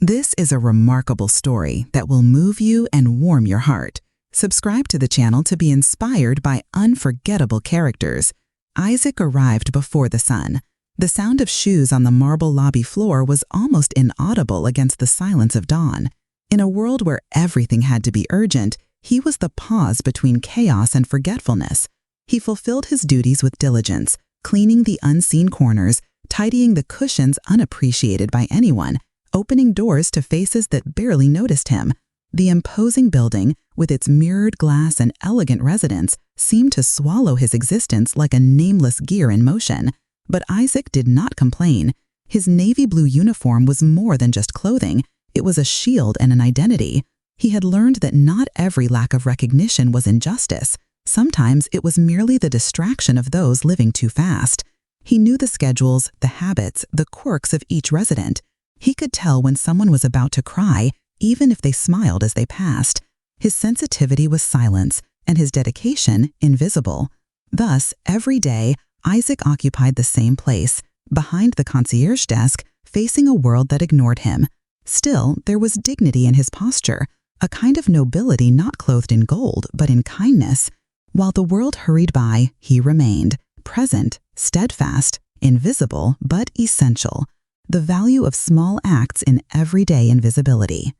This is a remarkable story that will move you and warm your heart. Subscribe to the channel to be inspired by unforgettable characters. Isaac arrived before the sun. The sound of shoes on the marble lobby floor was almost inaudible against the silence of dawn. In a world where everything had to be urgent, he was the pause between chaos and forgetfulness. He fulfilled his duties with diligence, cleaning the unseen corners, tidying the cushions unappreciated by anyone, opening doors to faces that barely noticed him. The imposing building, with its mirrored glass and elegant residence, seemed to swallow his existence like a nameless gear in motion. But Isaac did not complain. His navy blue uniform was more than just clothing. It was a shield and an identity. He had learned that not every lack of recognition was injustice. Sometimes it was merely the distraction of those living too fast. He knew the schedules, the habits, the quirks of each resident. He could tell when someone was about to cry, even if they smiled as they passed. His sensitivity was silence, and his dedication invisible. Thus, every day, Isaac occupied the same place, behind the concierge desk, facing a world that ignored him. Still, there was dignity in his posture, a kind of nobility not clothed in gold, but in kindness. While the world hurried by, he remained, present, steadfast, invisible, but essential. The value of small acts in everyday invisibility.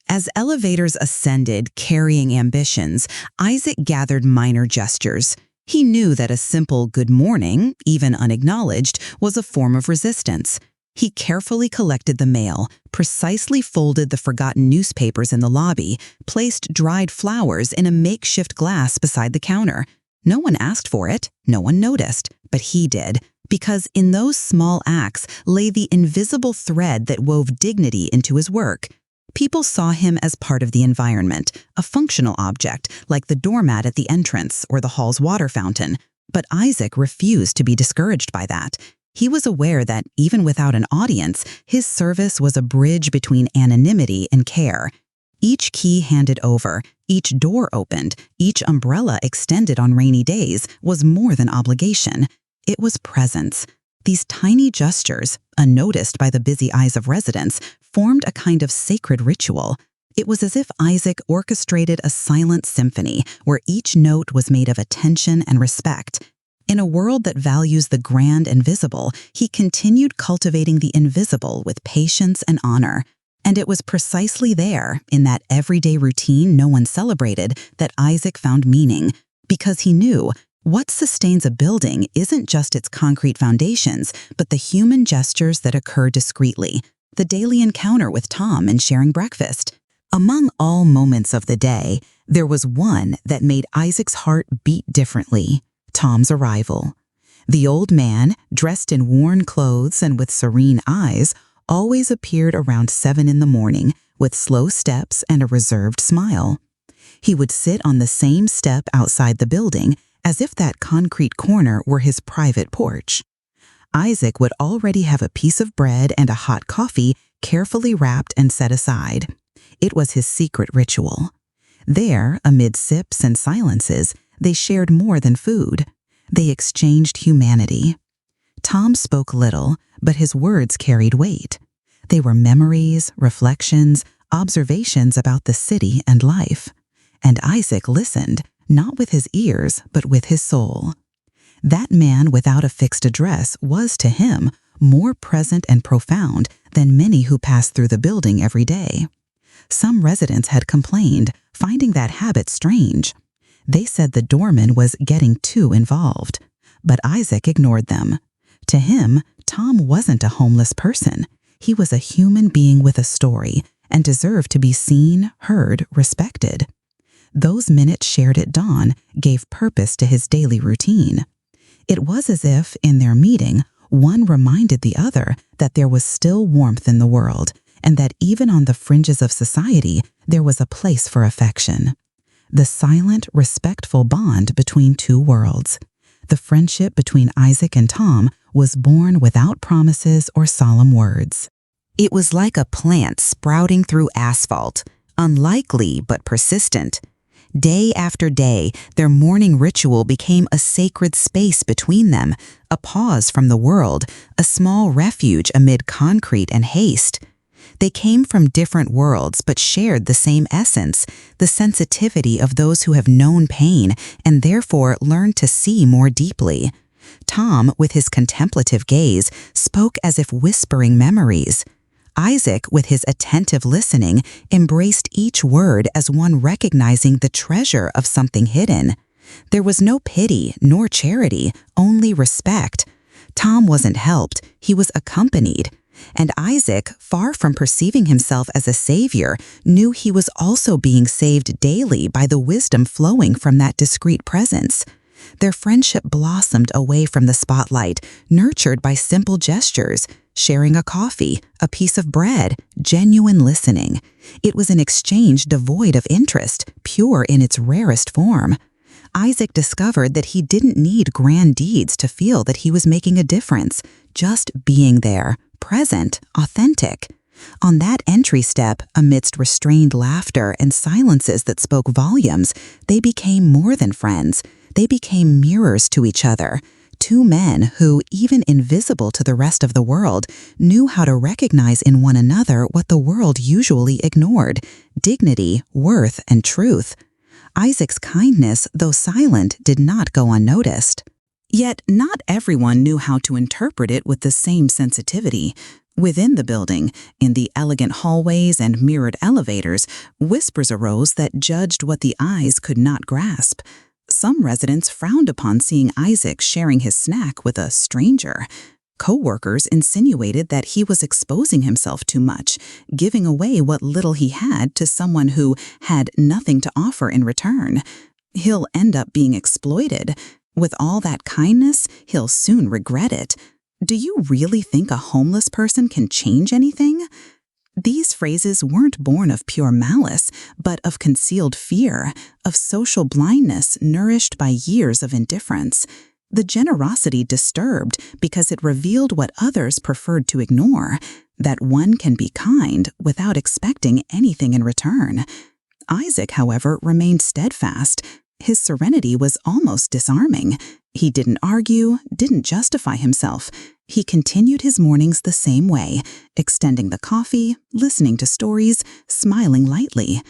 As elevators ascended, carrying ambitions, Isaac gathered minor gestures. He knew that a simple good morning, even unacknowledged, was a form of resistance. He carefully collected the mail, precisely folded the forgotten newspapers in the lobby, placed dried flowers in a makeshift glass beside the counter. No one asked for it, no one noticed, but he did. Because in those small acts lay the invisible thread that wove dignity into his work. People saw him as part of the environment, a functional object, like the doormat at the entrance or the hall's water fountain. But Isaac refused to be discouraged by that. He was aware that, even without an audience, his service was a bridge between anonymity and care. Each key handed over, each door opened, each umbrella extended on rainy days was more than obligation. It was presence. These tiny gestures, unnoticed by the busy eyes of residents, formed a kind of sacred ritual. It was as if Isaac orchestrated a silent symphony where each note was made of attention and respect. In a world that values the grand and visible, he continued cultivating the invisible with patience and honor. And it was precisely there, in that everyday routine no one celebrated, that Isaac found meaning. Because he knew, what sustains a building isn't just its concrete foundations, but the human gestures that occur discreetly, the daily encounter with Tom and sharing breakfast. Among all moments of the day, there was one that made Isaac's heart beat differently: Tom's arrival. The old man, dressed in worn clothes and with serene eyes, always appeared around 7 in the morning with slow steps and a reserved smile. He would sit on the same step outside the building, as if that concrete corner were his private porch. Isaac would already have a piece of bread and a hot coffee carefully wrapped and set aside. It was his secret ritual. There, amid sips and silences, they shared more than food. They exchanged humanity. Tom spoke little, but his words carried weight. They were memories, reflections, observations about the city and life. And Isaac listened, not with his ears, but with his soul. That man without a fixed address was, to him, more present and profound than many who passed through the building every day. Some residents had complained, finding that habit strange. They said the doorman was getting too involved. But Isaac ignored them. To him, Tom wasn't a homeless person. He was a human being with a story and deserved to be seen, heard, respected. Those minutes shared at dawn gave purpose to his daily routine. It was as if, in their meeting, one reminded the other that there was still warmth in the world, and that even on the fringes of society, there was a place for affection. The silent, respectful bond between two worlds. The friendship between Isaac and Tom was born without promises or solemn words. It was like a plant sprouting through asphalt, unlikely but persistent. Day after day, their morning ritual became a sacred space between them, a pause from the world, a small refuge amid concrete and haste. They came from different worlds but shared the same essence, the sensitivity of those who have known pain and therefore learned to see more deeply. Tom, with his contemplative gaze, spoke as if whispering memories. Isaac, with his attentive listening, embraced each word as one recognizing the treasure of something hidden. There was no pity nor charity, only respect. Tom wasn't helped, he was accompanied. And Isaac, far from perceiving himself as a savior, knew he was also being saved daily by the wisdom flowing from that discreet presence. Their friendship blossomed away from the spotlight, nurtured by simple gestures, sharing a coffee, a piece of bread, genuine listening. It was an exchange devoid of interest, pure in its rarest form. Isaac discovered that he didn't need grand deeds to feel that he was making a difference, just being there, present, authentic. On that entry step, amidst restrained laughter and silences that spoke volumes, they became more than friends. They became mirrors to each other. Two men who, even invisible to the rest of the world, knew how to recognize in one another what the world usually ignored: dignity, worth, and truth. Isaac's kindness, though silent, did not go unnoticed. Yet not everyone knew how to interpret it with the same sensitivity. Within the building, in the elegant hallways and mirrored elevators, whispers arose that judged what the eyes could not grasp. Some residents frowned upon seeing Isaac sharing his snack with a stranger. Co-workers insinuated that he was exposing himself too much, giving away what little he had to someone who had nothing to offer in return. He'll end up being exploited. With all that kindness, he'll soon regret it. Do you really think a homeless person can change anything? These phrases weren't born of pure malice, but of concealed fear, of social blindness nourished by years of indifference. The generosity disturbed because it revealed what others preferred to ignore, that one can be kind without expecting anything in return. Isaac, however, remained steadfast. His serenity was almost disarming. He didn't argue, didn't justify himself. He continued his mornings the same way, extending the coffee, listening to stories, smiling lightly.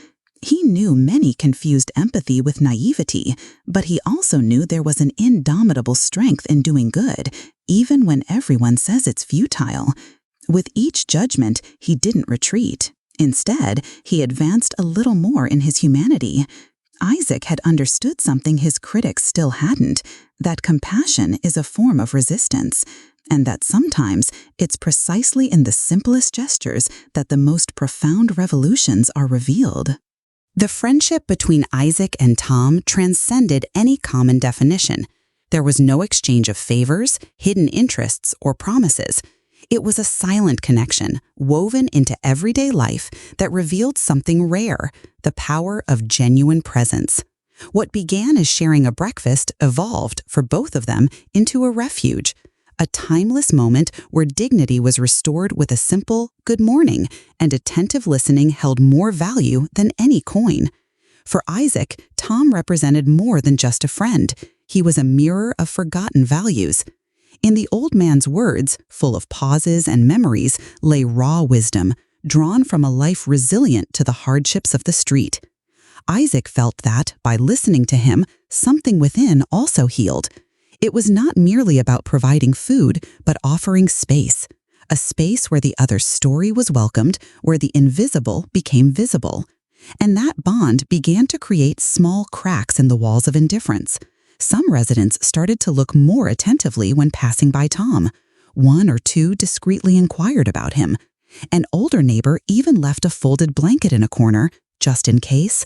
He knew many confused empathy with naivety, but he also knew there was an indomitable strength in doing good, even when everyone says it's futile. With each judgment, he didn't retreat. Instead, he advanced a little more in his humanity. Isaac had understood something his critics still hadn't, that compassion is a form of resistance, and that sometimes it's precisely in the simplest gestures that the most profound revolutions are revealed. The friendship between Isaac and Tom transcended any common definition. There was no exchange of favors, hidden interests, or promises. It was a silent connection, woven into everyday life, that revealed something rare: the power of genuine presence. What began as sharing a breakfast evolved, for both of them, into a refuge, a timeless moment where dignity was restored with a simple "good morning," and attentive listening held more value than any coin. For Isaac, Tom represented more than just a friend. He was a mirror of forgotten values. In the old man's words, full of pauses and memories, lay raw wisdom, drawn from a life resilient to the hardships of the street. Isaac felt that, by listening to him, something within also healed. It was not merely about providing food, but offering space. A space where the other's story was welcomed, where the invisible became visible. And that bond began to create small cracks in the walls of indifference. Some residents started to look more attentively when passing by Tom. One or two discreetly inquired about him. An older neighbor even left a folded blanket in a corner, just in case.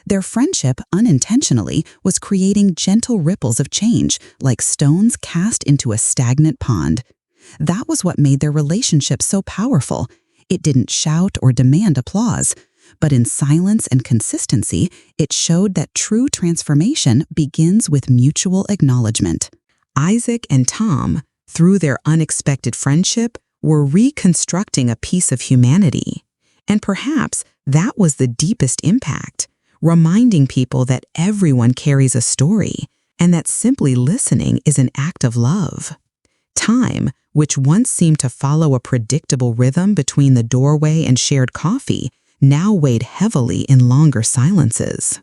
Their friendship, unintentionally, was creating gentle ripples of change, like stones cast into a stagnant pond. That was what made their relationship so powerful. It didn't shout or demand applause, but in silence and consistency, it showed that true transformation begins with mutual acknowledgement. Isaac and Tom, through their unexpected friendship, were reconstructing a piece of humanity. And perhaps that was the deepest impact, reminding people that everyone carries a story and that simply listening is an act of love. Time, which once seemed to follow a predictable rhythm between the doorway and shared coffee, now weighed heavily in longer silences.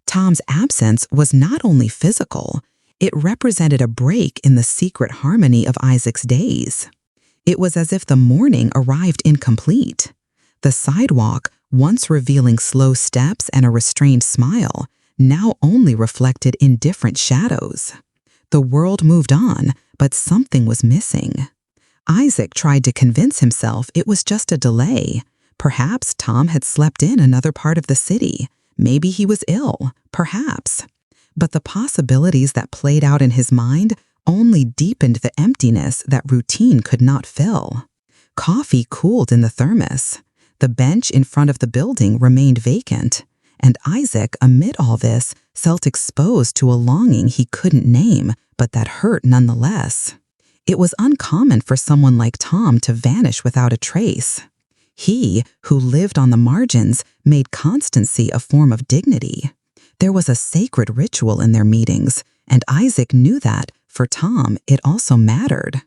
Tom's absence was not only physical, it represented a break in the secret harmony of Isaac's days. It was as if the morning arrived incomplete. The sidewalk, once revealing slow steps and a restrained smile, now only reflected indifferent shadows. The world moved on, but something was missing. Isaac tried to convince himself it was just a delay. Perhaps Tom had slept in another part of the city. Maybe he was ill, perhaps. But the possibilities that played out in his mind only deepened the emptiness that routine could not fill. Coffee cooled in the thermos. The bench in front of the building remained vacant, and Isaac, amid all this, felt exposed to a longing he couldn't name, but that hurt nonetheless. It was uncommon for someone like Tom to vanish without a trace. He, who lived on the margins, made constancy a form of dignity. There was a sacred ritual in their meetings, and Isaac knew that, for Tom, it also mattered.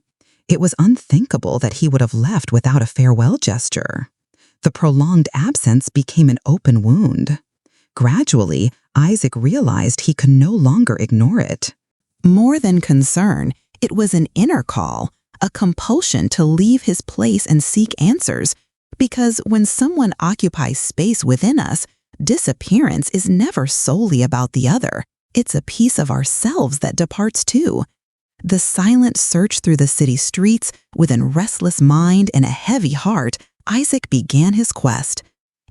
It was unthinkable that he would have left without a farewell gesture. The prolonged absence became an open wound. Gradually, Isaac realized he could no longer ignore it. More than concern, it was an inner call, a compulsion to leave his place and seek answers, because when someone occupies space within us, disappearance is never solely about the other. It's a piece of ourselves that departs too. The silent search through the city streets, with a restless mind and a heavy heart, Isaac began his quest.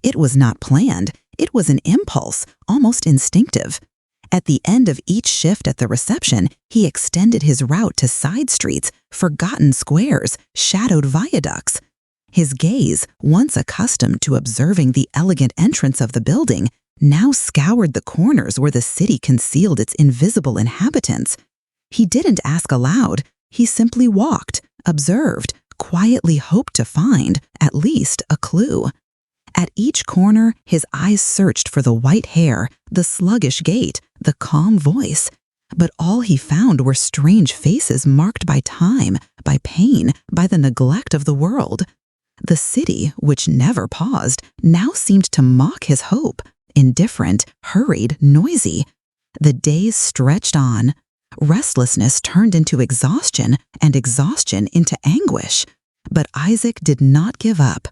It was not planned. It was an impulse, almost instinctive. At the end of each shift at the reception, he extended his route to side streets, forgotten squares, shadowed viaducts. His gaze, once accustomed to observing the elegant entrance of the building, now scoured the corners where the city concealed its invisible inhabitants. He didn't ask aloud. He simply walked, observed, quietly hoped to find, at least, a clue. At each corner, his eyes searched for the white hair, the sluggish gait, the calm voice. But all he found were strange faces marked by time, by pain, by the neglect of the world. The city, which never paused, now seemed to mock his hope, indifferent, hurried, noisy. The days stretched on. Restlessness turned into exhaustion, and exhaustion into anguish. But Isaac did not give up.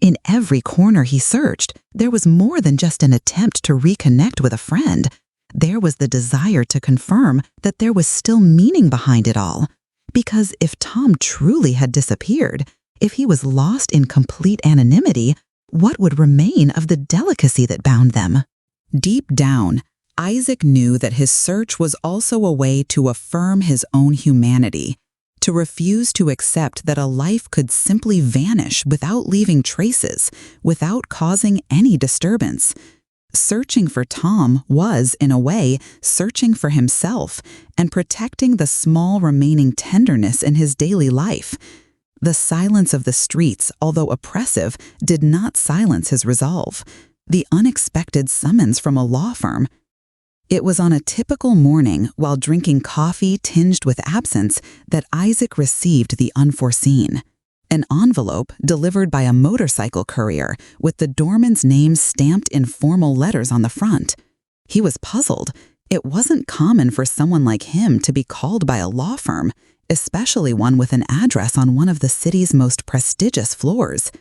In every corner he searched, there was more than just an attempt to reconnect with a friend. There was the desire to confirm that there was still meaning behind it all. Because if Tom truly had disappeared, if he was lost in complete anonymity, what would remain of the delicacy that bound them? Deep down, Isaac knew that his search was also a way to affirm his own humanity, to refuse to accept that a life could simply vanish without leaving traces, without causing any disturbance. Searching for Tom was, in a way, searching for himself and protecting the small remaining tenderness in his daily life. The silence of the streets, although oppressive, did not silence his resolve. The unexpected summons from a law firm. It was on a typical morning, while drinking coffee tinged with absence, that Isaac received the unforeseen. An envelope delivered by a motorcycle courier with the doorman's name stamped in formal letters on the front. He was puzzled. It wasn't common for someone like him to be called by a law firm, especially one with an address on one of the city's most prestigious floors.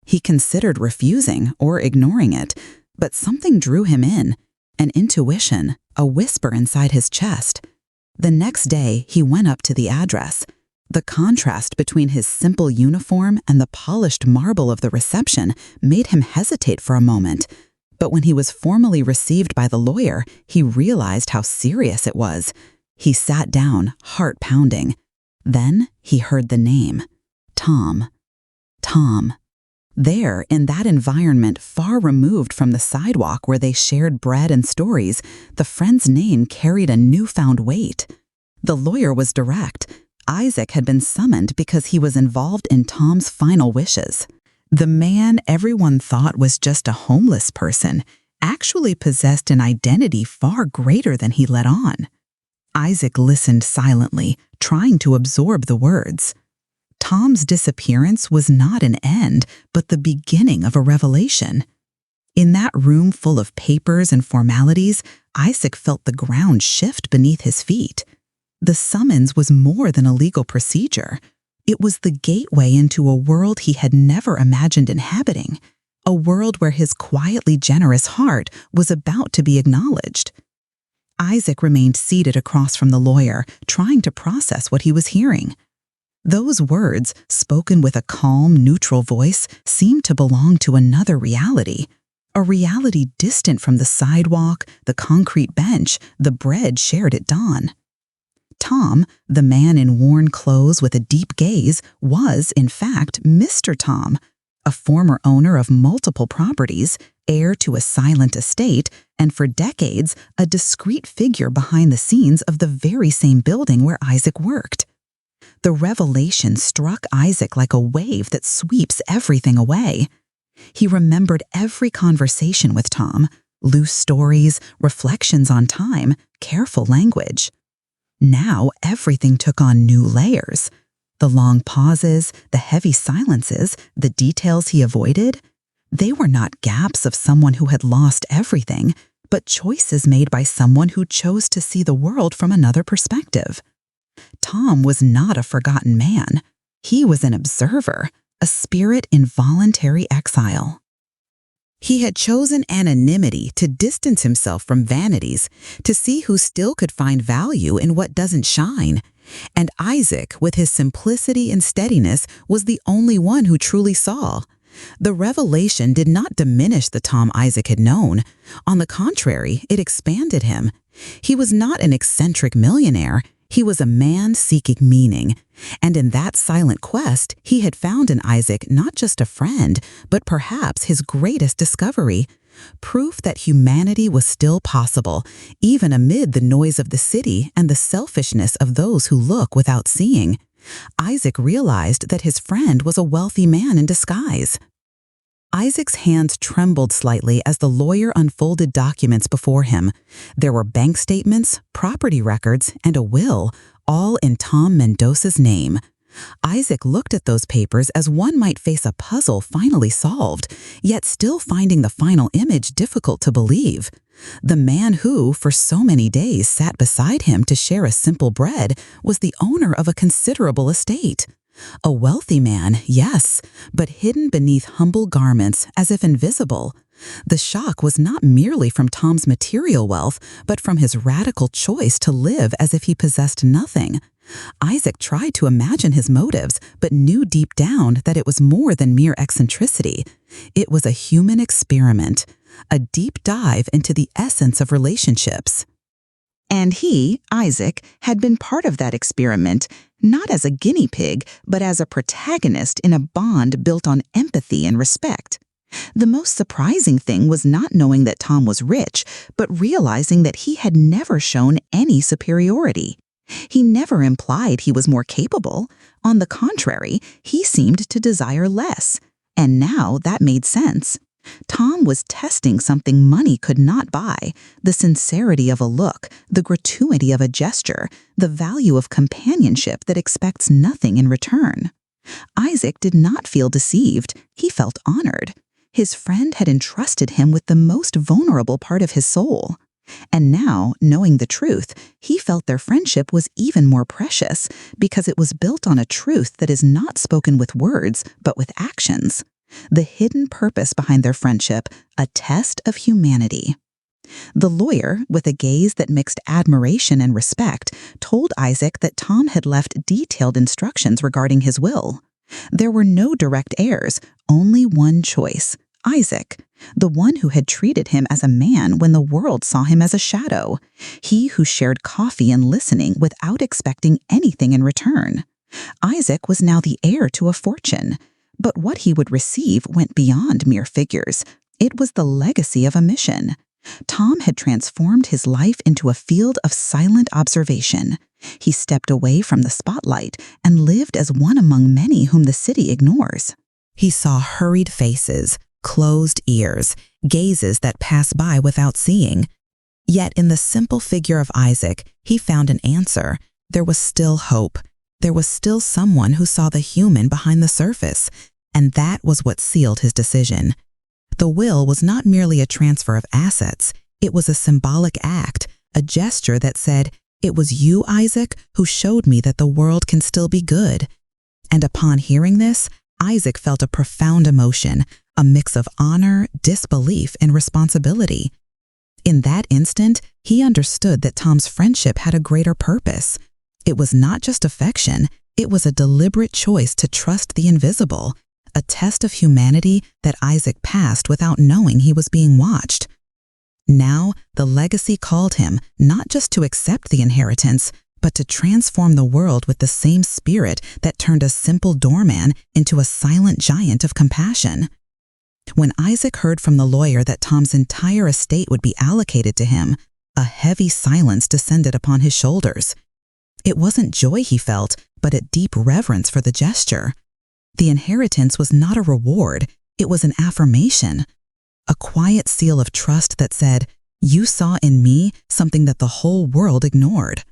He considered refusing or ignoring it, but something drew him in. An intuition, a whisper inside his chest. The next day, he went up to the address. The contrast between his simple uniform and the polished marble of the reception made him hesitate for a moment. But when he was formally received by the lawyer, he realized how serious it was. He sat down, heart pounding. Then he heard the name. Tom. Tom. There, in that environment far removed from the sidewalk where they shared bread and stories, the friend's name carried a newfound weight. The lawyer was direct. Isaac had been summoned because he was involved in Tom's final wishes. The man everyone thought was just a homeless person actually possessed an identity far greater than he let on. Isaac listened silently, trying to absorb the words. Tom's disappearance was not an end, but the beginning of a revelation. In that room full of papers and formalities, Isaac felt the ground shift beneath his feet. The summons was more than a legal procedure. It was the gateway into a world he had never imagined inhabiting, a world where his quietly generous heart was about to be acknowledged. Isaac remained seated across from the lawyer, trying to process what he was hearing. Those words, spoken with a calm, neutral voice, seemed to belong to another reality, a reality distant from the sidewalk, the concrete bench, the bread shared at dawn. Tom, the man in worn clothes with a deep gaze, was, in fact, Mr. Tom, a former owner of multiple properties, heir to a silent estate, and for decades, a discreet figure behind the scenes of the very same building where Isaac worked. The revelation struck Isaac like a wave that sweeps everything away. He remembered every conversation with Tom, loose stories, reflections on time, careful language. Now everything took on new layers. The long pauses, the heavy silences, the details he avoided, they were not gaps of someone who had lost everything, but choices made by someone who chose to see the world from another perspective. Tom was not a forgotten man. He was an observer, a spirit in voluntary exile. He had chosen anonymity to distance himself from vanities, to see who still could find value in what doesn't shine. And Isaac, with his simplicity and steadiness, was the only one who truly saw. The revelation did not diminish the Tom Isaac had known. On the contrary, it expanded him. He was not an eccentric millionaire. He was a man seeking meaning. And in that silent quest, he had found in Isaac not just a friend, but perhaps his greatest discovery. Proof that humanity was still possible, even amid the noise of the city and the selfishness of those who look without seeing. Isaac realized that his friend was a wealthy man in disguise. Isaac's hands trembled slightly as the lawyer unfolded documents before him. There were bank statements, property records, and a will, all in Tom Mendoza's name. Isaac looked at those papers as one might face a puzzle finally solved, yet still finding the final image difficult to believe. The man who, for so many days, sat beside him to share a simple bread was the owner of a considerable estate. A wealthy man, yes, but hidden beneath humble garments as if invisible. The shock was not merely from Tom's material wealth, but from his radical choice to live as if he possessed nothing. Isaac tried to imagine his motives, but knew deep down that it was more than mere eccentricity. It was a human experiment, a deep dive into the essence of relationships. And he, Isaac, had been part of that experiment, not as a guinea pig, but as a protagonist in a bond built on empathy and respect. The most surprising thing was not knowing that Tom was rich, but realizing that he had never shown any superiority. He never implied he was more capable. On the contrary, he seemed to desire less. And now that made sense. Tom was testing something money could not buy: the sincerity of a look, the gratuity of a gesture, the value of companionship that expects nothing in return. Isaac did not feel deceived. He felt honored. His friend had entrusted him with the most vulnerable part of his soul. And now, knowing the truth, he felt their friendship was even more precious because it was built on a truth that is not spoken with words, but with actions. The hidden purpose behind their friendship, a test of humanity. The lawyer, with a gaze that mixed admiration and respect, told Isaac that Tom had left detailed instructions regarding his will. There were no direct heirs, only one choice: Isaac, the one who had treated him as a man when the world saw him as a shadow, he who shared coffee and listening without expecting anything in return. Isaac was now the heir to a fortune. But what he would receive went beyond mere figures. It was the legacy of a mission. Tom had transformed his life into a field of silent observation. He stepped away from the spotlight and lived as one among many whom the city ignores. He saw hurried faces, closed ears, gazes that pass by without seeing. Yet in the simple figure of Isaac, he found an answer. There was still hope. there was still someone who saw the human behind the surface, and that was what sealed his decision. The will was not merely a transfer of assets, it was a symbolic act, a gesture that said, "It was you, Isaac, who showed me that the world can still be good." And upon hearing this, Isaac felt a profound emotion, a mix of honor, disbelief, and responsibility. In that instant, he understood that Tom's friendship had a greater purpose. It was not just affection, it was a deliberate choice to trust the invisible, a test of humanity that Isaac passed without knowing he was being watched. Now, the legacy called him not just to accept the inheritance, but to transform the world with the same spirit that turned a simple doorman into a silent giant of compassion. When Isaac heard from the lawyer that Tom's entire estate would be allocated to him, a heavy silence descended upon his shoulders. It wasn't joy he felt, but a deep reverence for the gesture. The inheritance was not a reward, it was an affirmation, a quiet seal of trust that said, "You saw in me something that the whole world ignored."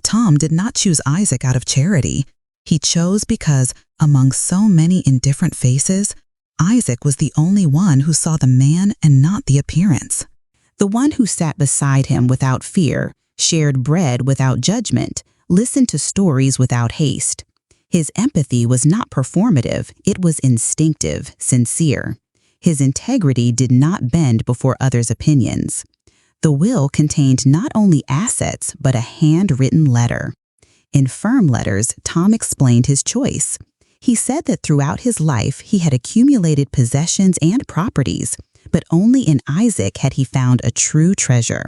Tom did not choose Isaac out of charity. He chose because, among so many indifferent faces, Isaac was the only one who saw the man and not the appearance. The one who sat beside him without fear, shared bread without judgment, listened to stories without haste. His empathy was not performative, it was instinctive, sincere. His integrity did not bend before others' opinions. The will contained not only assets, but a handwritten letter. In firm letters, Tom explained his choice. He said that throughout his life, he had accumulated possessions and properties, but only in Isaac had he found a true treasure,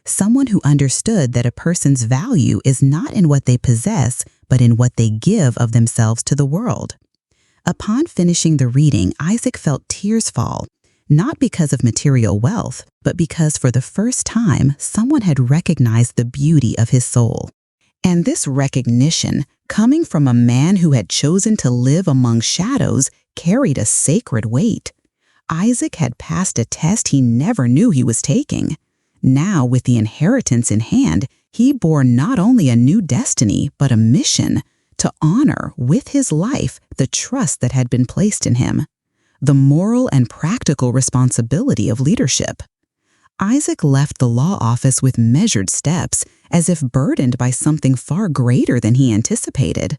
someone who understood that a person's value is not in what they possess, but in what they give of themselves to the world. Upon finishing the reading, Isaac felt tears fall, not because of material wealth, but because for the first time, someone had recognized the beauty of his soul. And this recognition, coming from a man who had chosen to live among shadows, carried a sacred weight. Isaac had passed a test he never knew he was taking. Now, with the inheritance in hand, he bore not only a new destiny, but a mission to honor with his life the trust that had been placed in him, the moral and practical responsibility of leadership. Isaac left the law office with measured steps, as if burdened by something far greater than he anticipated.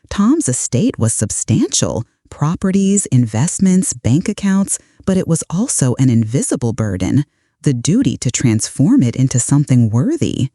Tom's estate was substantial, properties, investments, bank accounts, but it was also an invisible burden, the duty to transform it into something worthy.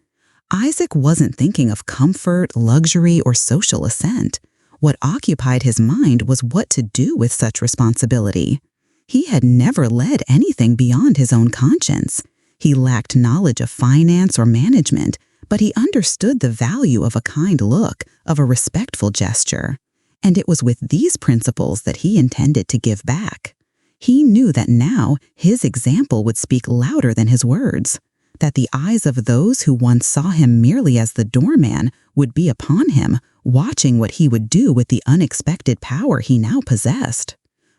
Isaac wasn't thinking of comfort, luxury, or social ascent. What occupied his mind was what to do with such responsibility. He had never led anything beyond his own conscience. He lacked knowledge of finance or management, but he understood the value of a kind look, of a respectful gesture. And it was with these principles that he intended to give back. He knew that now his example would speak louder than his words, that the eyes of those who once saw him merely as the doorman would be upon him, watching what he would do with the unexpected power he now possessed.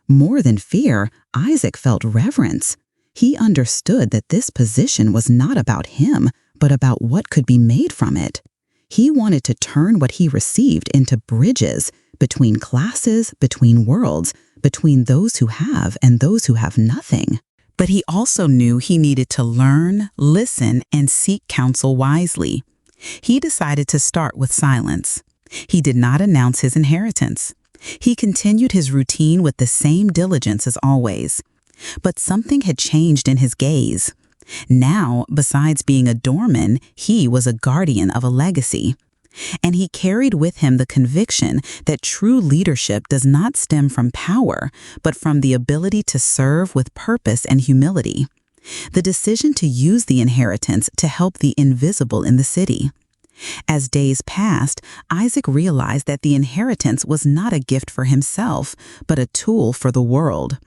More than fear, Isaac felt reverence. He understood that this position was not about him, but about what could be made from it. He wanted to turn what he received into bridges between classes, between worlds, between those who have and those who have nothing. But he also knew he needed to learn, listen, and seek counsel wisely. He decided to start with silence. He did not announce his inheritance. He continued his routine with the same diligence as always. But something had changed in his gaze. Now, besides being a doorman, he was a guardian of a legacy. And he carried with him the conviction that true leadership does not stem from power, but from the ability to serve with purpose and humility. The decision to use the inheritance to help the invisible in the city. As days passed, Isaac realized that the inheritance was not a gift for himself, but a tool for the world.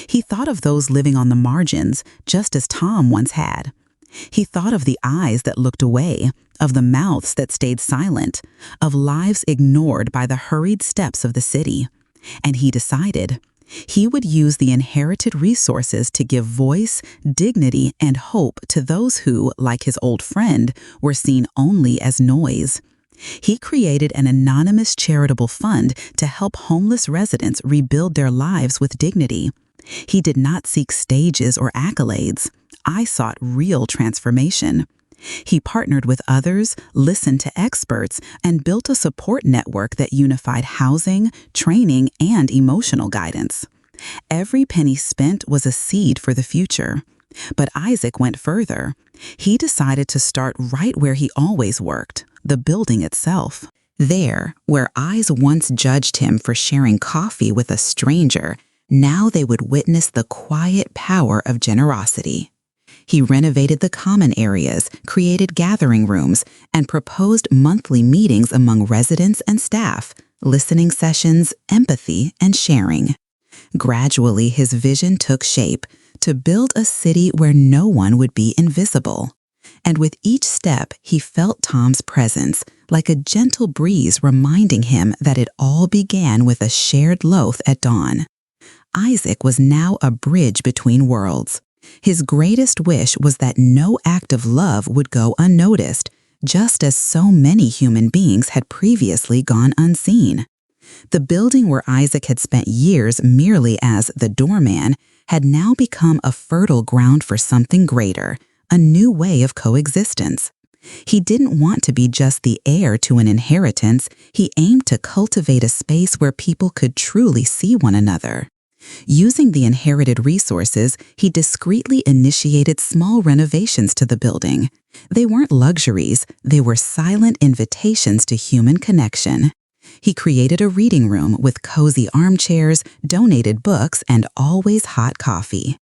He thought of those living on the margins, just as Tom once had. He thought of the eyes that looked away, of the mouths that stayed silent, of lives ignored by the hurried steps of the city. And he decided he would use the inherited resources to give voice, dignity, and hope to those who, like his old friend, were seen only as noise. He created an anonymous charitable fund to help homeless residents rebuild their lives with dignity. He did not seek stages or accolades. I sought real transformation. He partnered with others, listened to experts, and built a support network that unified housing, training, and emotional guidance. Every penny spent was a seed for the future. But Isaac went further. He decided to start right where he always worked, the building itself. There, where eyes once judged him for sharing coffee with a stranger, now they would witness the quiet power of generosity. He renovated the common areas, created gathering rooms, and proposed monthly meetings among residents and staff, listening sessions, empathy, and sharing. Gradually, his vision took shape to build a city where no one would be invisible. And with each step, he felt Tom's presence, like a gentle breeze reminding him that it all began with a shared loaf at dawn. Isaac was now a bridge between worlds. His greatest wish was that no act of love would go unnoticed, just as so many human beings had previously gone unseen. The building where Isaac had spent years merely as the doorman had now become a fertile ground for something greater, a new way of coexistence. He didn't want to be just the heir to an inheritance. He aimed to cultivate a space where people could truly see one another. Using the inherited resources, he discreetly initiated small renovations to the building. They weren't luxuries, they were silent invitations to human connection. He created a reading room with cozy armchairs, donated books, and always hot coffee.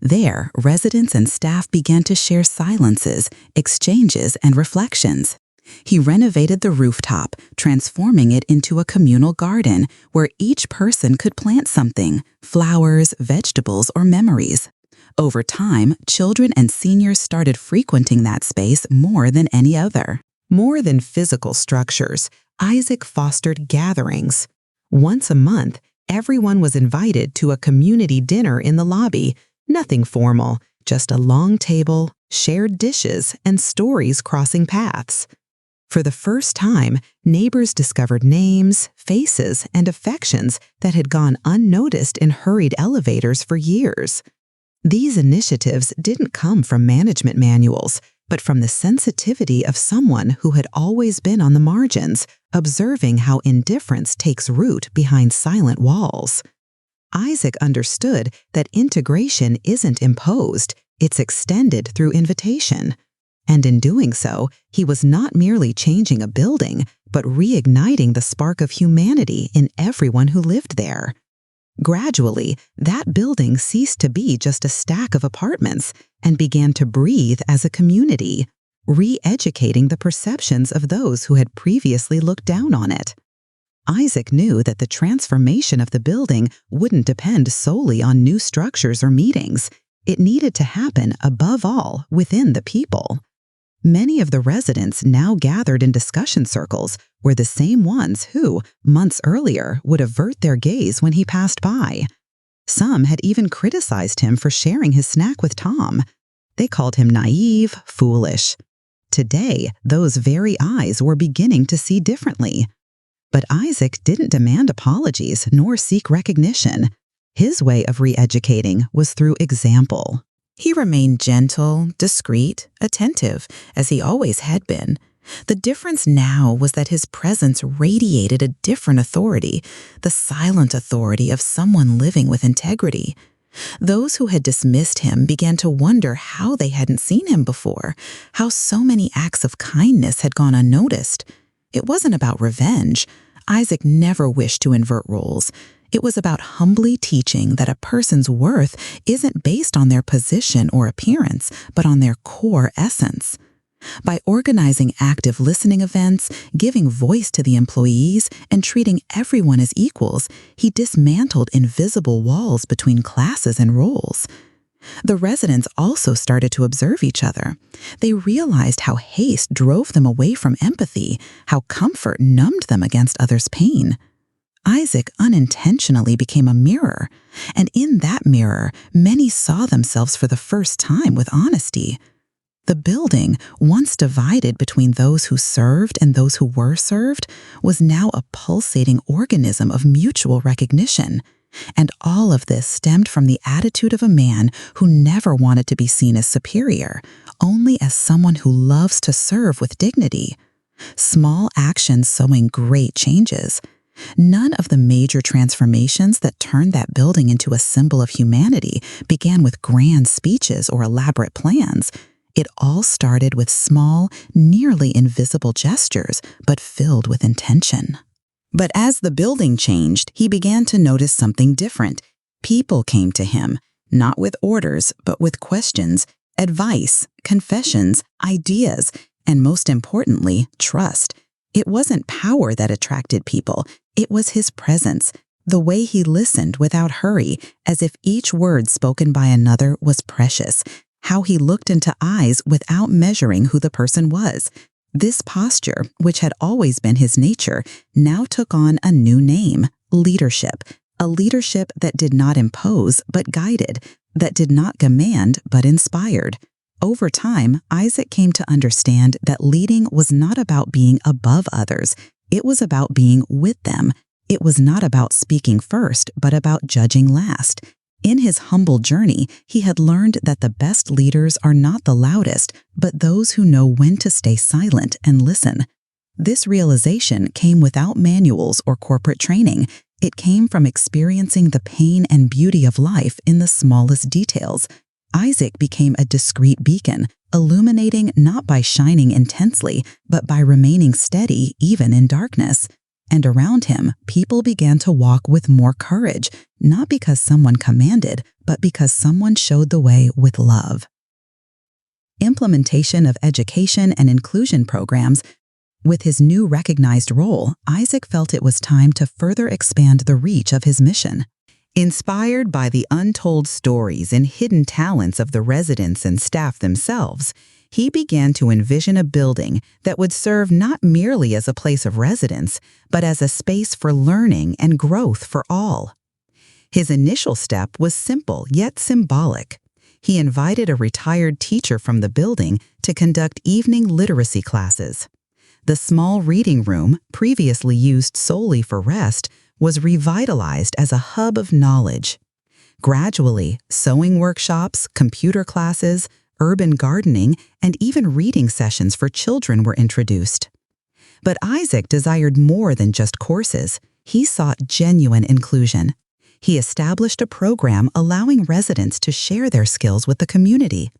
There, residents and staff began to share silences, exchanges, and reflections. He renovated the rooftop, transforming it into a communal garden where each person could plant something: flowers, vegetables, or memories. Over time, children and seniors started frequenting that space more than any other. More than physical structures, Isaac fostered gatherings. Once a month, everyone was invited to a community dinner in the lobby. Nothing formal, just a long table, shared dishes, and stories crossing paths. For the first time, neighbors discovered names, faces, and affections that had gone unnoticed in hurried elevators for years. These initiatives didn't come from management manuals, but from the sensitivity of someone who had always been on the margins, observing how indifference takes root behind silent walls. Isaac understood that integration isn't imposed, it's extended through invitation. And in doing so, he was not merely changing a building, but reigniting the spark of humanity in everyone who lived there. Gradually, that building ceased to be just a stack of apartments and began to breathe as a community, re-educating the perceptions of those who had previously looked down on it. Isaac knew that the transformation of the building wouldn't depend solely on new structures or meetings. It needed to happen, above all, within the people. Many of the residents now gathered in discussion circles were the same ones who, months earlier, would avert their gaze when he passed by. Some had even criticized him for sharing his snack with Tom. They called him naive, foolish. Today, those very eyes were beginning to see differently. But Isaac didn't demand apologies nor seek recognition. His way of re-educating was through example. He remained gentle, discreet, attentive, as he always had been. The difference now was that his presence radiated a different authority, the silent authority of someone living with integrity. Those who had dismissed him began to wonder how they hadn't seen him before, how so many acts of kindness had gone unnoticed. It wasn't about revenge. Isaac never wished to invert roles. It was about humbly teaching that a person's worth isn't based on their position or appearance, but on their core essence. By organizing active listening events, giving voice to the employees, and treating everyone as equals, he dismantled invisible walls between classes and roles. The residents also started to observe each other. They realized how haste drove them away from empathy, how comfort numbed them against others' pain. Isaac unintentionally became a mirror, and in that mirror, many saw themselves for the first time with honesty. The building, once divided between those who served and those who were served, was now a pulsating organism of mutual recognition. And all of this stemmed from the attitude of a man who never wanted to be seen as superior, only as someone who loves to serve with dignity. Small actions sowing great changes. None of the major transformations that turned that building into a symbol of humanity began with grand speeches or elaborate plans. It all started with small, nearly invisible gestures, but filled with intention. But as the building changed, he began to notice something different. People came to him, not with orders, but with questions, advice, confessions, ideas, and most importantly, trust. It wasn't power that attracted people. It was his presence, the way he listened without hurry, as if each word spoken by another was precious, how he looked into eyes without measuring who the person was. This posture, which had always been his nature, now took on a new name, leadership. A leadership that did not impose but guided, that did not command but inspired. Over time, Isaac came to understand that leading was not about being above others. It was about being with them. It was not about speaking first, but about judging last. In his humble journey, he had learned that the best leaders are not the loudest, but those who know when to stay silent and listen. This realization came without manuals or corporate training. It came from experiencing the pain and beauty of life in the smallest details. Isaac became a discreet beacon, illuminating not by shining intensely, but by remaining steady even in darkness. And around him, people began to walk with more courage, not because someone commanded, but because someone showed the way with love. Implementation of education and inclusion programs. With his new recognized role, Isaac felt it was time to further expand the reach of his mission. Inspired by the untold stories and hidden talents of the residents and staff themselves, he began to envision a building that would serve not merely as a place of residence, but as a space for learning and growth for all. His initial step was simple yet symbolic. He invited a retired teacher from the building to conduct evening literacy classes. The small reading room, previously used solely for rest, was revitalized as a hub of knowledge. Gradually, sewing workshops, computer classes, urban gardening, and even reading sessions for children were introduced. But Isaac desired more than just courses. He sought genuine inclusion. He established a program allowing residents to share their skills with the community.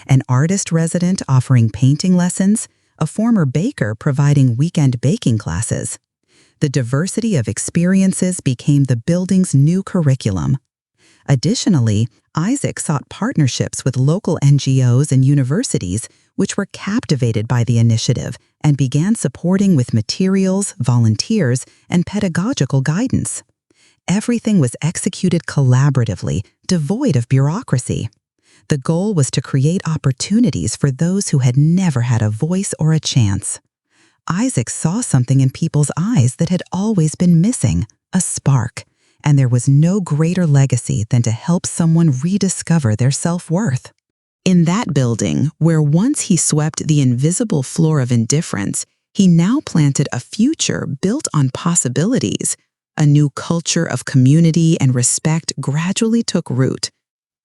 An artist resident offering painting lessons, a former baker providing weekend baking classes. The diversity of experiences became the building's new curriculum. Additionally, Isaac sought partnerships with local NGOs and universities, which were captivated by the initiative and began supporting with materials, volunteers, and pedagogical guidance. Everything was executed collaboratively, devoid of bureaucracy. The goal was to create opportunities for those who had never had a voice or a chance. Isaac saw something in people's eyes that had always been missing, a spark, and there was no greater legacy than to help someone rediscover their self-worth. In that building, where once he swept the invisible floor of indifference, he now planted a future built on possibilities. A new culture of community and respect gradually took root.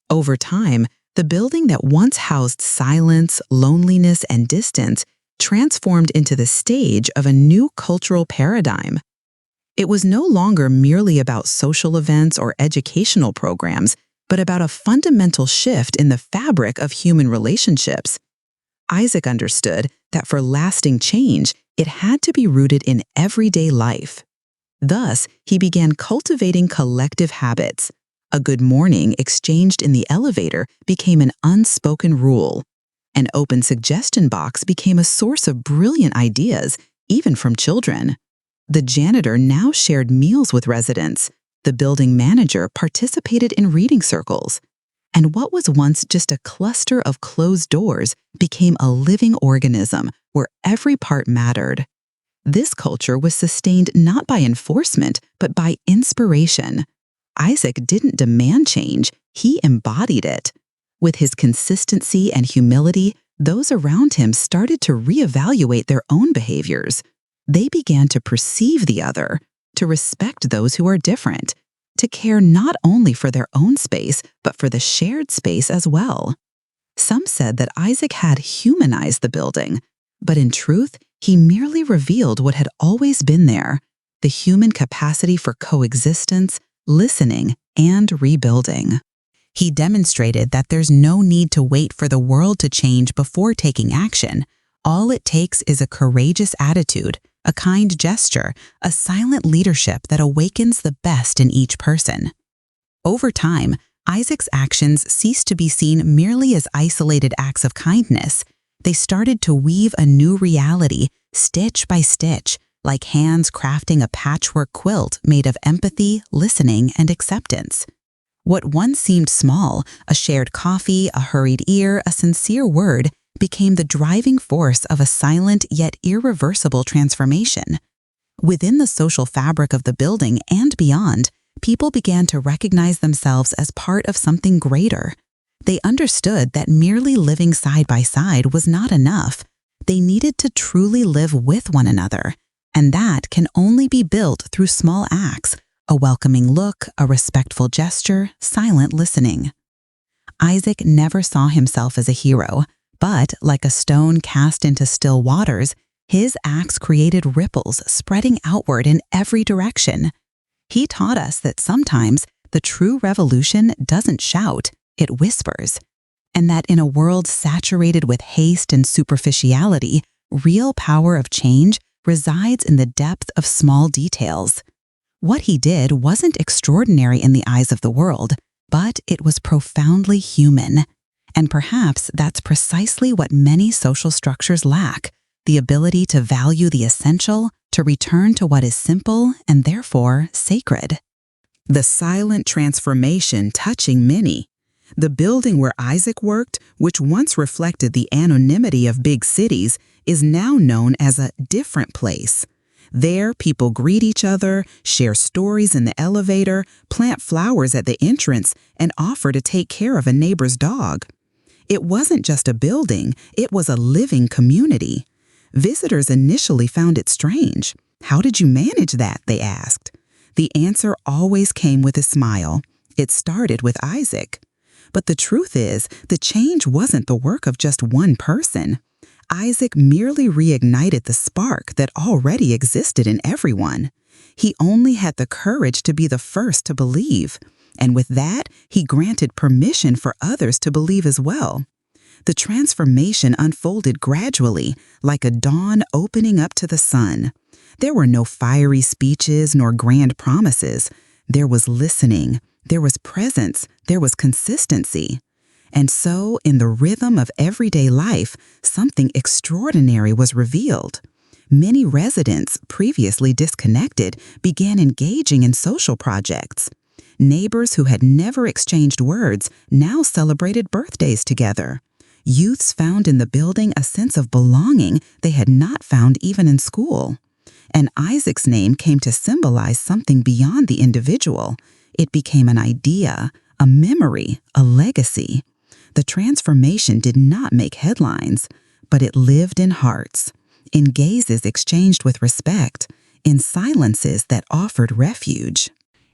Over time, the building that once housed silence, loneliness, and distance transformed into the stage of a new cultural paradigm. It was no longer merely about social events or educational programs, but about a fundamental shift in the fabric of human relationships. Isaac understood that for lasting change, it had to be rooted in everyday life. Thus, he began cultivating collective habits. A good morning exchanged in the elevator became an unspoken rule. An open suggestion box became a source of brilliant ideas, even from children. The janitor now shared meals with residents. The building manager participated in reading circles. And what was once just a cluster of closed doors became a living organism where every part mattered. This culture was sustained not by enforcement, but by inspiration. Isaac didn't demand change, he embodied it. With his consistency and humility, those around him started to reevaluate their own behaviors. They began to perceive the other, to respect those who are different, to care not only for their own space, but for the shared space as well. Some said that Isaac had humanized the building, but in truth, he merely revealed what had always been there, the human capacity for coexistence, listening, and rebuilding. He demonstrated that there's no need to wait for the world to change before taking action. All it takes is a courageous attitude, a kind gesture, a silent leadership that awakens the best in each person. Over time, Isaac's actions ceased to be seen merely as isolated acts of kindness. They started to weave a new reality, stitch by stitch, like hands crafting a patchwork quilt made of empathy, listening, and acceptance. What once seemed small, a shared coffee, a hurried ear, a sincere word, became the driving force of a silent yet irreversible transformation. Within the social fabric of the building and beyond, people began to recognize themselves as part of something greater. They understood that merely living side by side was not enough. They needed to truly live with one another, and that can only be built through small acts, a welcoming look, a respectful gesture, silent listening. Isaac never saw himself as a hero, but like a stone cast into still waters, his acts created ripples spreading outward in every direction. He taught us that sometimes the true revolution doesn't shout, it whispers, and that in a world saturated with haste and superficiality, real power of change resides in the depth of small details. What he did wasn't extraordinary in the eyes of the world, but it was profoundly human. And perhaps that's precisely what many social structures lack, the ability to value the essential, to return to what is simple and therefore sacred. The silent transformation touching many. The building where Isaac worked, which once reflected the anonymity of big cities, is now known as a different place. There, people greet each other, share stories in the elevator, plant flowers at the entrance, and offer to take care of a neighbor's dog. It wasn't just a building, it was a living community. Visitors initially found it strange. "How did you manage that?" they asked. The answer always came with a smile. It started with Isaac. But the truth is, the change wasn't the work of just one person. Isaac merely reignited the spark that already existed in everyone. He only had the courage to be the first to believe, and with that, he granted permission for others to believe as well. The transformation unfolded gradually, like a dawn opening up to the sun. There were no fiery speeches nor grand promises. There was listening, there was presence, there was consistency. And so, in the rhythm of everyday life, something extraordinary was revealed. Many residents, previously disconnected, began engaging in social projects. Neighbors who had never exchanged words now celebrated birthdays together. Youths found in the building a sense of belonging they had not found even in school. And Isaac's name came to symbolize something beyond the individual. It became an idea, a memory, a legacy. The transformation did not make headlines, but it lived in hearts, in gazes exchanged with respect, in silences that offered refuge.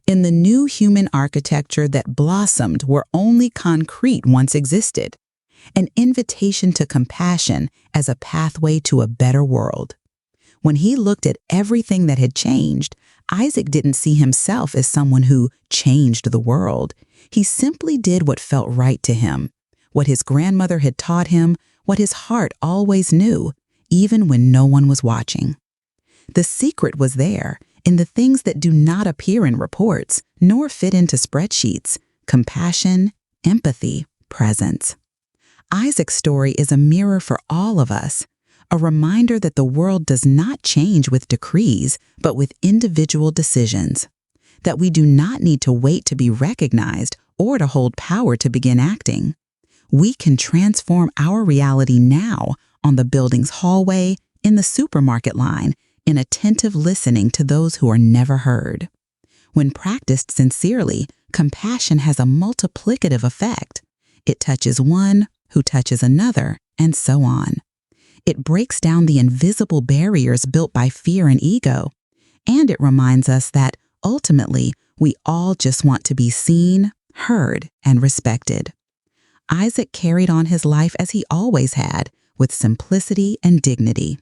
In the new human architecture that blossomed where only concrete once existed, an invitation to compassion as a pathway to a better world. When he looked at everything that had changed, Isaac didn't see himself as someone who changed the world. He simply did what felt right to him, what his grandmother had taught him, what his heart always knew, even when no one was watching. The secret was there, in the things that do not appear in reports, nor fit into spreadsheets: compassion, empathy, presence. Isaac's story is a mirror for all of us, a reminder that the world does not change with decrees, but with individual decisions, that we do not need to wait to be recognized or to hold power to begin acting. We can transform our reality now, on the building's hallway, in the supermarket line, in attentive listening to those who are never heard. When practiced sincerely, compassion has a multiplicative effect. It touches one, who touches another, and so on. It breaks down the invisible barriers built by fear and ego, and it reminds us that, ultimately, we all just want to be seen, heard, and respected. Isaac carried on his life as he always had, with simplicity and dignity.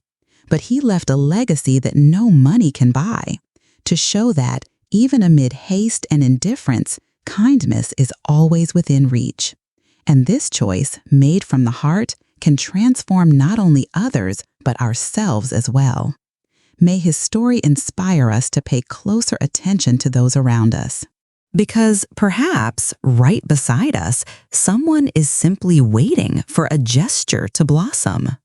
But he left a legacy that no money can buy, to show that, even amid haste and indifference, kindness is always within reach. And this choice, made from the heart, can transform not only others, but ourselves as well. May his story inspire us to pay closer attention to those around us. Because perhaps, right beside us, someone is simply waiting for a gesture to blossom.